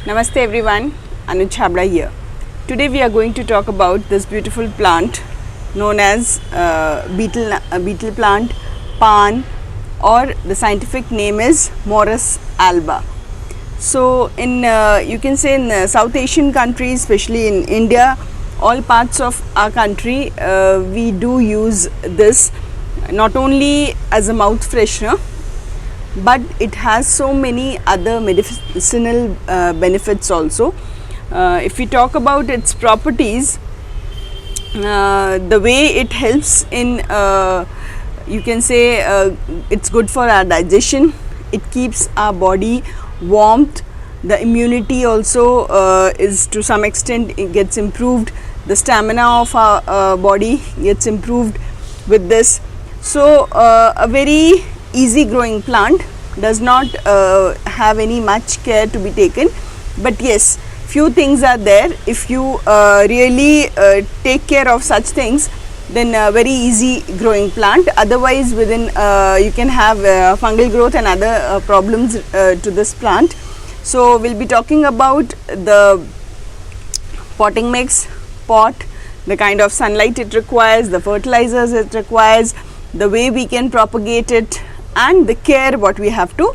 Namaste everyone, Untitled Chapter here. Today we are going to talk about this beautiful plant known as betel plant, Paan, or the scientific name is Morus alba. So in you can say in South Asian countries, especially in India, all parts of our country, we do use this not only as a mouth freshener, but it has so many other medicinal benefits also. If we talk about its properties, the way it helps in you can say it's good for our digestion, it keeps our body warmth, the immunity also is to some extent it gets improved, the stamina of our body gets improved with this. So a very easy growing plant, does not have any much care to be taken, but yes, few things are there. If you really take care of such things, then very easy growing plant. Otherwise within you can have fungal growth and other problems to this plant. So we'll be talking about the potting mix, pot, the kind of sunlight it requires, the fertilizers it requires, the way we can propagate it, and the care what we have to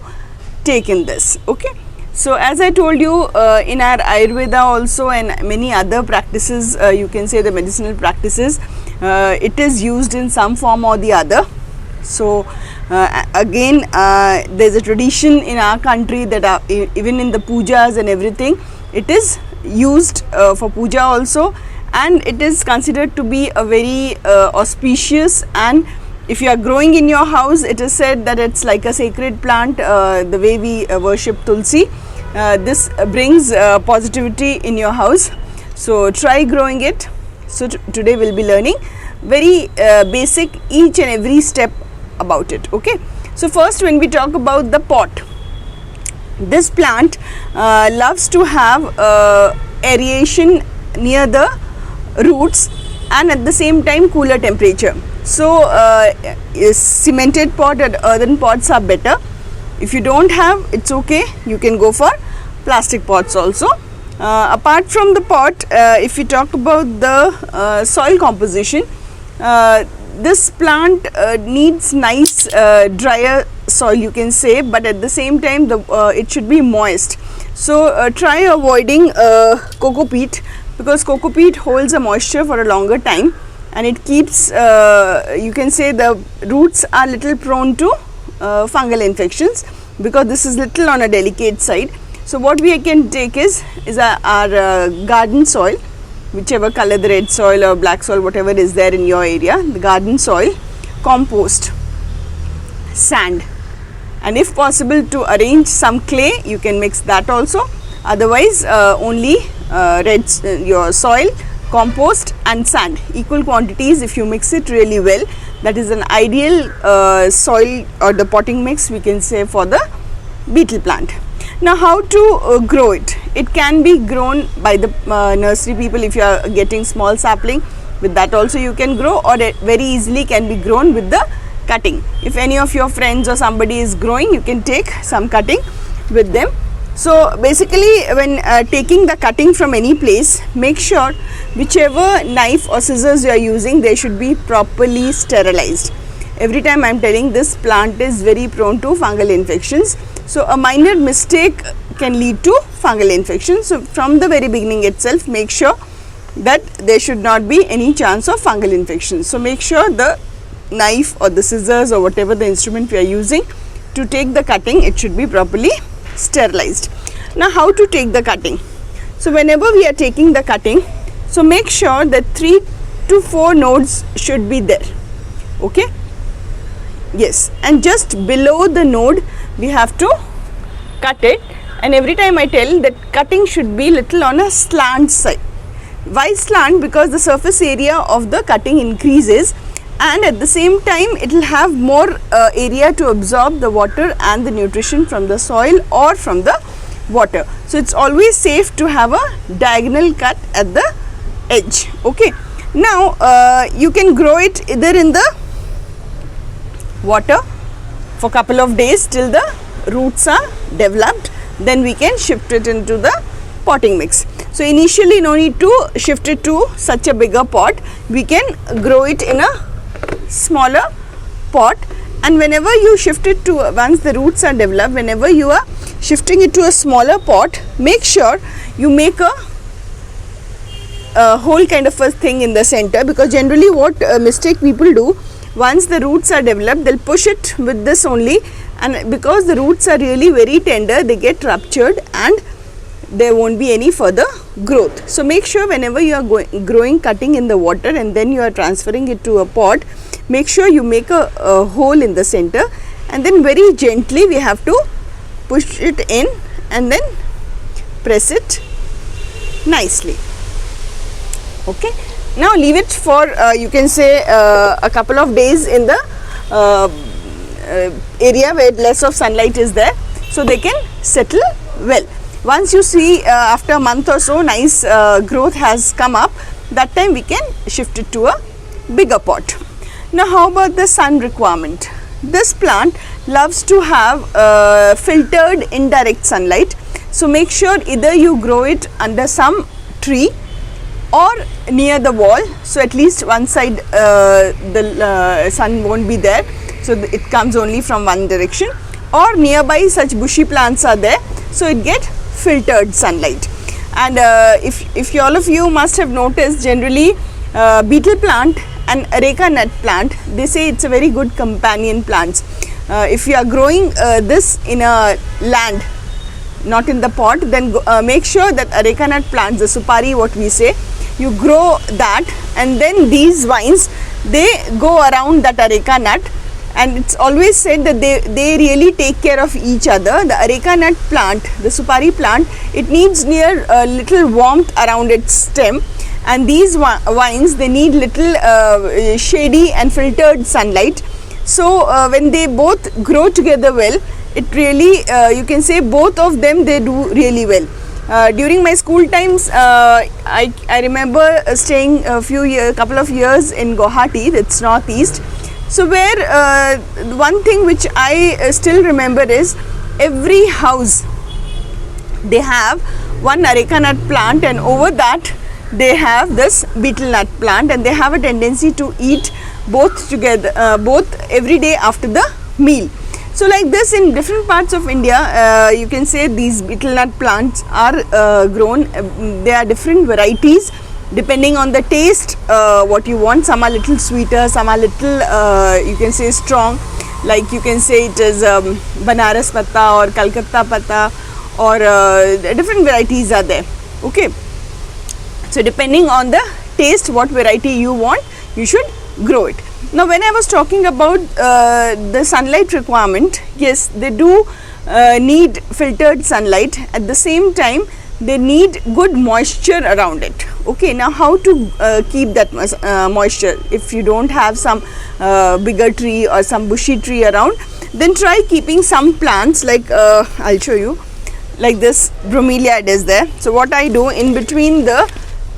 take in this. Okay, so as I told you, in our Ayurveda also and many other practices, you can say the medicinal practices, it is used in some form or the other. So again, there's a tradition in our country that even in the pujas and everything, it is used for puja also, and it is considered to be a very auspicious, and if you are growing in your house, it is said that it's like a sacred plant, the way we worship Tulsi. This brings positivity in your house. So try growing it. So today we'll be learning very basic each and every step about it. Okay. So first, when we talk about the pot, this plant loves to have aeration near the roots and at the same time cooler temperature. So cemented pot and earthen pots are better. If you don't have, it's okay, you can go for plastic pots also. Apart from the pot, if you talk about the soil composition, this plant needs nice drier soil, you can say, but at the same time it should be moist. So try avoiding coco peat, because coco peat holds a moisture for a longer time, and it keeps you can say the roots are little prone to fungal infections, because this is little on a delicate side. So what we can take is our garden soil, whichever color, the red soil or black soil, whatever is there in your area, the garden soil, compost, sand, and if possible to arrange some clay, you can mix that also. Otherwise only your soil, compost and sand, equal quantities. If you mix it really well, that is an ideal soil or the potting mix, we can say, for the betel plant. Now how to grow it? It can be grown by the nursery people. If you are getting small sapling, with that also you can grow, or it very easily can be grown with the cutting. If any of your friends or somebody is growing, you can take some cutting with them. So basically, when taking the cutting from any place, make sure whichever knife or scissors you are using, they should be properly sterilized. Every time I am telling, this plant is very prone to fungal infections. So a minor mistake can lead to fungal infections. So from the very beginning itself, make sure that there should not be any chance of fungal infections. So make sure the knife or the scissors or whatever the instrument we are using to take the cutting, it should be properly sterilized. Now how to take the cutting? So whenever we are taking the cutting, so make sure that 3 to 4 nodes should be there. Okay, yes, and just below the node we have to cut it, and every time I tell that cutting should be little on a slant side. Why slant? Because the surface area of the cutting increases, and at the same time it will have more area to absorb the water and the nutrition from the soil or from the water. So it's always safe to have a diagonal cut at the edge. Okay, now you can grow it either in the water for a couple of days till the roots are developed, then we can shift it into the potting mix. So initially no need to shift it to such a bigger pot. We can grow it in a smaller pot, and whenever you shift it to, once the roots are developed, whenever you are shifting it to a smaller pot, make sure you make a whole kind of a thing in the center, because generally what mistake people do, once the roots are developed, they'll push it with this only, and because the roots are really very tender, they get ruptured and there won't be any further growth. So make sure whenever you are growing, cutting in the water and then you are transferring it to a pot, make sure you make a hole in the center, and then very gently we have to push it in and then press it nicely. Okay, now leave it for you can say a couple of days in the area where less of sunlight is there, so they can settle well. Once you see after a month or so nice growth has come up, that time we can shift it to a bigger pot. Now how about the sun requirement? This plant loves to have filtered indirect sunlight, so make sure either you grow it under some tree or near the wall, so at least one side the sun won't be there, so it comes only from one direction, or nearby such bushy plants are there, so it get filtered sunlight. And if all of you must have noticed, generally betel plant and areca nut plant, they say it's a very good companion plants. If you are growing this in a land, not in the pot, then make sure that areca nut plants, the supari what we say, you grow that, and then these vines, they go around that areca nut, and it's always said that they really take care of each other. The areca nut plant, the supari plant, it needs near little warmth around its stem, and these vines, they need little shady and filtered sunlight. So when they both grow together well, it really you can say both of them, they do really well. During my school times, I remember staying couple of years in Guwahati, that's northeast. So where one thing which I still remember is, every house they have one areca nut plant, and over that they have this betel nut plant, and they have a tendency to eat both together, both every day after the meal. So like this in different parts of India, you can say these betel nut plants are grown. There are different varieties depending on the taste what you want. Some are little sweeter, some are little you can say strong, like you can say it is Banaras patta or Calcutta patta, or different varieties are there. Okay, so depending on the taste, what variety you want, you should grow it. Now when I was talking about the sunlight requirement, yes, they do need filtered sunlight. At the same time, they need good moisture around it. Okay, now how to keep that moisture? If you don't have some bigger tree or some bushy tree around, then try keeping some plants like I'll show you, like this bromeliad is there. So what I do, in between the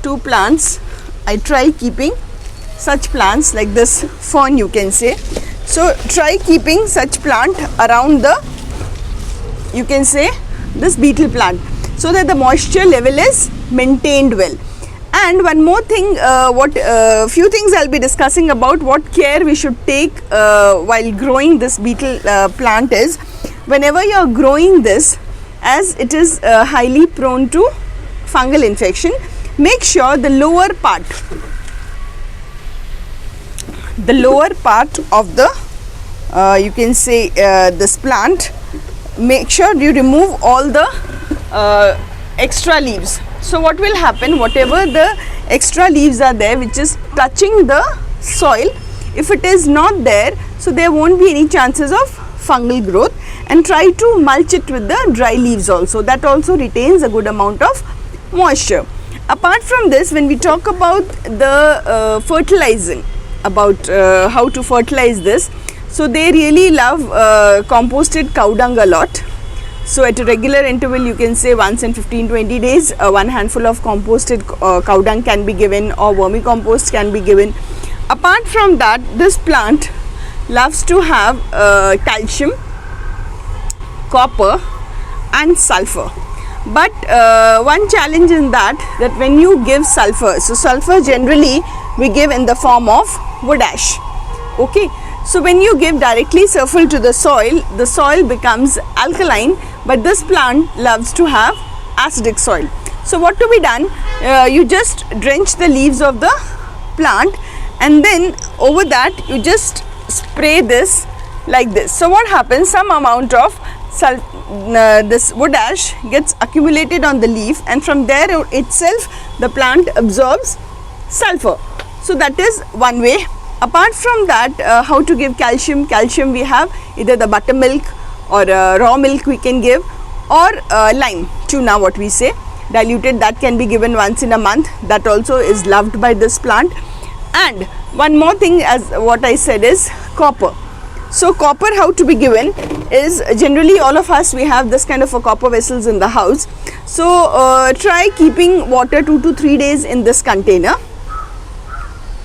two plants, I try keeping such plants like this fern, you can say. So try keeping such plant around the, you can say, this betel plant, so that the moisture level is maintained well. And one more thing, few things I'll be discussing about what care we should take while growing this betel plant is, whenever you are growing this, as it is highly prone to fungal infection, make sure the lower part of the you can say this plant, make sure you remove all the extra leaves. So what will happen, whatever the extra leaves are there which is touching the soil, if it is not there, so there won't be any chances of fungal growth. And try to mulch it with the dry leaves also, that also retains a good amount of moisture. Apart from this, when we talk about the fertilizing, about how to fertilize this, so they really love composted cow dung a lot. So at a regular interval, you can say once in 15-20 days, one handful of composted cow dung can be given, or vermicompost can be given. Apart from that, this plant loves to have calcium, copper and sulfur. But one challenge in that when you give sulfur, so sulfur generally we give in the form of wood ash. Okay, so when you give directly sulfur to the soil becomes alkaline, but this plant loves to have acidic soil. So what to be done, you just drench the leaves of the plant, and then over that you just spray this like this. So what happens, some amount of this wood ash gets accumulated on the leaf, and from there itself the plant absorbs sulfur. So that is one way. Apart from that, how to give calcium we have either the buttermilk or raw milk we can give, or lime tuna, what we say diluted, that can be given once in a month. That also is loved by this plant. And one more thing, as what I said, is copper. So copper, how to be given is, generally all of us, we have this kind of a copper vessels in the house. So try keeping water 2 to 3 days in this container,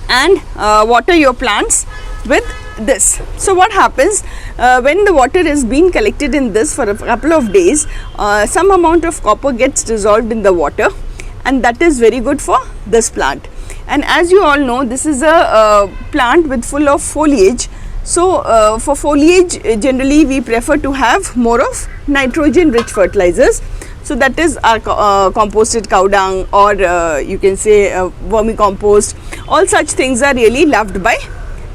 and water your plants with this. So what happens, when the water is being collected in this for a couple of days, some amount of copper gets dissolved in the water, and that is very good for this plant. And as you all know, this is a plant with full of foliage. So for foliage, generally we prefer to have more of nitrogen rich fertilizers. So that is our composted cow dung, or you can say vermicompost. All such things are really loved by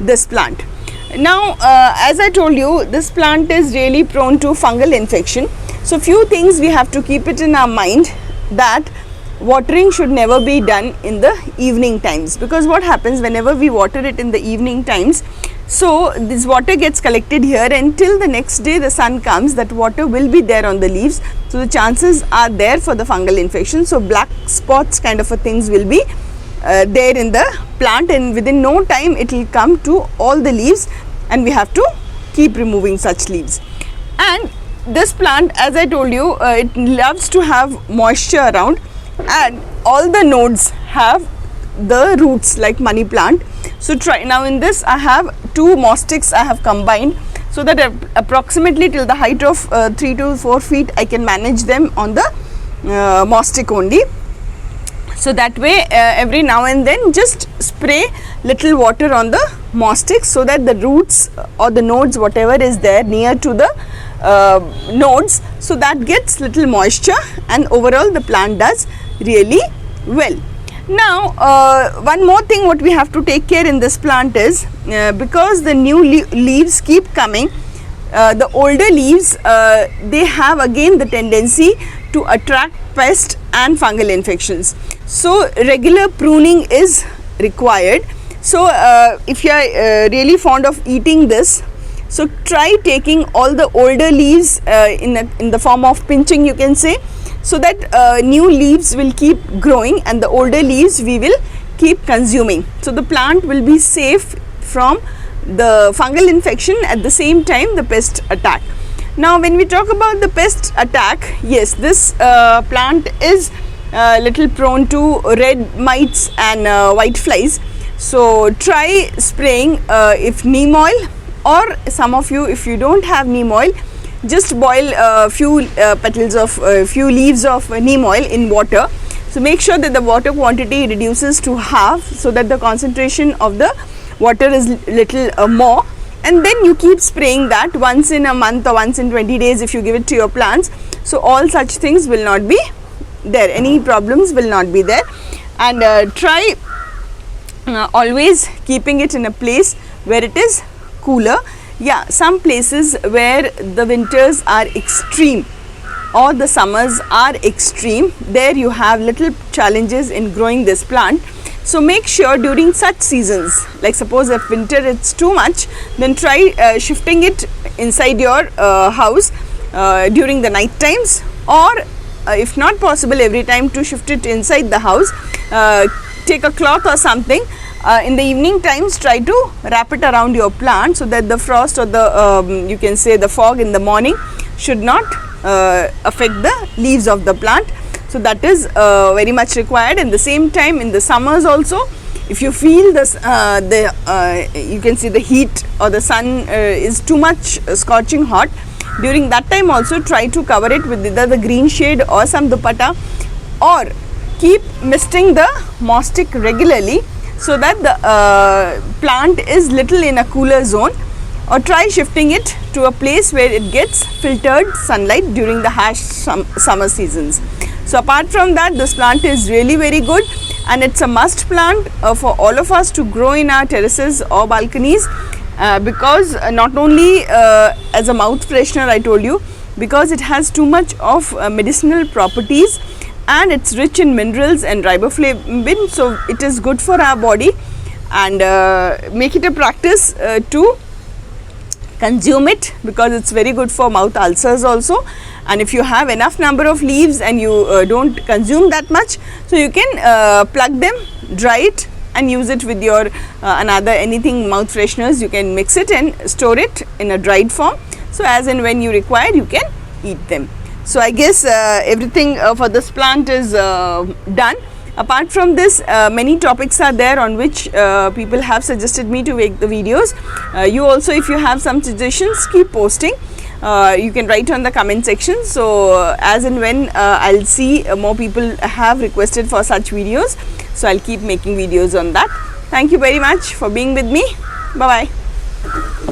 this plant. Now as I told you, this plant is really prone to fungal infection. So few things we have to keep it in our mind, that watering should never be done in the evening times, because what happens whenever we water it in the evening times, so this water gets collected here, and till the next day the sun comes, that water will be there on the leaves. So the chances are there for the fungal infection. So black spots kind of a things will be there in the plant, and within no time it will come to all the leaves, and we have to keep removing such leaves. And this plant, as I told you, it loves to have moisture around, and all the nodes have the roots like money plant. So try now, in this I have 2 moss sticks I have combined, so that approximately till the height of 3 to 4 feet I can manage them on the moss stick only. So that way every now and then just spray little water on the moss sticks, so that the roots or the nodes, whatever is there near to the nodes, so that gets little moisture, and overall the plant does really well. Now one more thing what we have to take care in this plant is, because the new leaves keep coming, the older leaves they have again the tendency to attract pest and fungal infections. So regular pruning is required. So if you are really fond of eating this, so try taking all the older leaves in the form of pinching, you can say, so that new leaves will keep growing, and the older leaves we will keep consuming. So the plant will be safe from the fungal infection, at the same time the pest attack. Now when we talk about the pest attack, yes, this plant is little prone to red mites and white flies. So try spraying if neem oil, or some of you, if you don't have neem oil, just boil a few petals of few leaves of neem oil in water. So make sure that the water quantity reduces to half, so that the concentration of the water is little more, and then you keep spraying that once in a month or once in 20 days if you give it to your plants. So all such things will not be there, any problems will not be there. And try always keeping it in a place where it is cooler. Yeah, some places where the winters are extreme or the summers are extreme, there you have little challenges in growing this plant. So make sure during such seasons, like suppose if winter it's too much, then try shifting it inside your house during the night times, or if not possible every time to shift it inside the house, take a cloth or something. In the evening times, try to wrap it around your plant, so that the frost or the you can say the fog in the morning should not affect the leaves of the plant. So that is very much required. And the same time in the summers also, if you feel this you can see the heat or the sun is too much scorching hot, during that time also try to cover it with either the green shade or some dupatta, or keep misting the moss stick regularly so that the plant is little in a cooler zone, or try shifting it to a place where it gets filtered sunlight during the harsh summer seasons. So apart from that, this plant is really very good, and it's a must plant for all of us to grow in our terraces or balconies, because not only as a mouth freshener, I told you, because it has too much of medicinal properties, and it's rich in minerals and riboflavin, so it is good for our body. And make it a practice to consume it, because it's very good for mouth ulcers also. And if you have enough number of leaves and you don't consume that much, so you can pluck them, dry it, and use it with your another anything mouth fresheners. You can mix it and store it in a dried form, so as and when you require, you can eat them. So I guess everything for this plant is done. Apart from this, many topics are there on which people have suggested me to make the videos. You also, if you have some suggestions, keep posting. You can write on the comment section. So as and when I'll see more people have requested for such videos, so I'll keep making videos on that. Thank you very much for being with me. Bye bye.